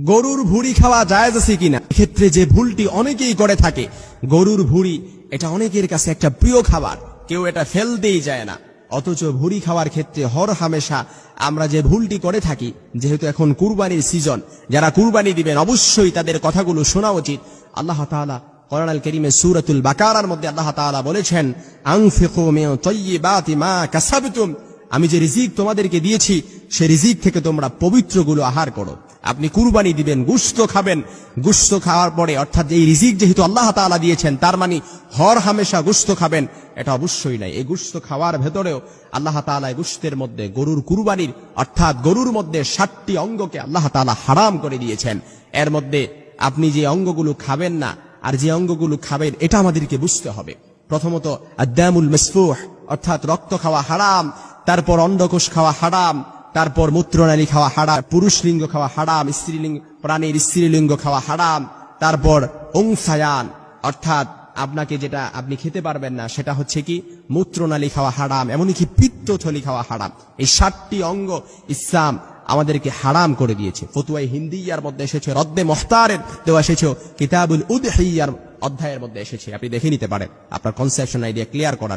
গরুর ভুঁড়ি খাওয়া জায়েজ আছে কিনা? ক্ষেত্রে যে ভুলটি অনেকেই করে থাকে, গরুর ভুঁড়ি এটা অনেকের কাছে একটা প্রিয় খাবার, কেউ এটা ফেলতেই যায় না। অথচ ভুঁড়ি খাওয়ার ক্ষেত্রে হর হামেশা আমরা যে ভুলটি করে থাকি, যেহেতু এখন কুরবানির সিজন, যারা কুরবানি দিবেন অবশ্যই তাদের কথাগুলো শোনা উচিত। আল্লাহ তাআলা কোরআন আল কারীমে সূরাতুল বাকারার মধ্যে আল্লাহ তাআলা বলেছেন, আনফিকু মিন তাইয়্যিবাতি মা কাসাবতুম, আমি যে রিজিক তোমাদেরকে দিয়েছি সেই রিজিক থেকে তোমরা পবিত্রগুলো আহার করো। আপনি কুরবানি দিবেন, গোশত খাবেন, গোশত খাওয়ার পরে অর্থাৎ এই রিজিক যেহেতু আল্লাহ তাআলা দিয়েছেন, তার মানে হর হামেশা গোশত খাবেন এটা অবশ্যই নাই। এই গোশত খাওয়ার ভেতরেও আল্লাহ তাআলা গোশতের মধ্যে গরুর কুরবানির অর্থাৎ গরুর মধ্যে 60টি অঙ্গকে আল্লাহ তাআলা হারাম করে দিয়েছেন। এর মধ্যে আপনি যে অঙ্গগুলো খাবেন না আর যে অঙ্গগুলো খাবেন এটা আমাদেরকে বুঝতে হবে। প্রথমত আদ-দামুল মাসফুহ অর্থাৎ রক্ত খাওয়া হারাম, তারপর অন্ডকোষ খাওয়া হারাম, তারপর মূত্রনালী খাওয়া হারাম, পুরুষ লিঙ্গ খাওয়া হারাম, স্ত্রীলিঙ্গ প্রাণীর স্ত্রীলিঙ্গ খাওয়া হারাম, তারপর উনসায়ান অর্থাৎ আপনাকে যেটা আপনি খেতে পারবেন না সেটা হচ্ছে কি মূত্রনালী খাওয়া হারাম, এমনকি পিত্তথলি খাওয়া হারাম। এই 60টি অঙ্গ ইসলাম আমাদেরকে হারাম করে দিয়েছে। ফতুয়ায়ে হিন্দিয়ার মধ্যে এসেছে, রদ্দে মুখতারের দেওয়া এসেছে, কিতাবুল উদহিয়ার অধ্যায়ের মধ্যে এসেছে। আপনি দেখে নিতে পারেন আপনার কনসেপশন আইডিয়া ক্লিয়ার করার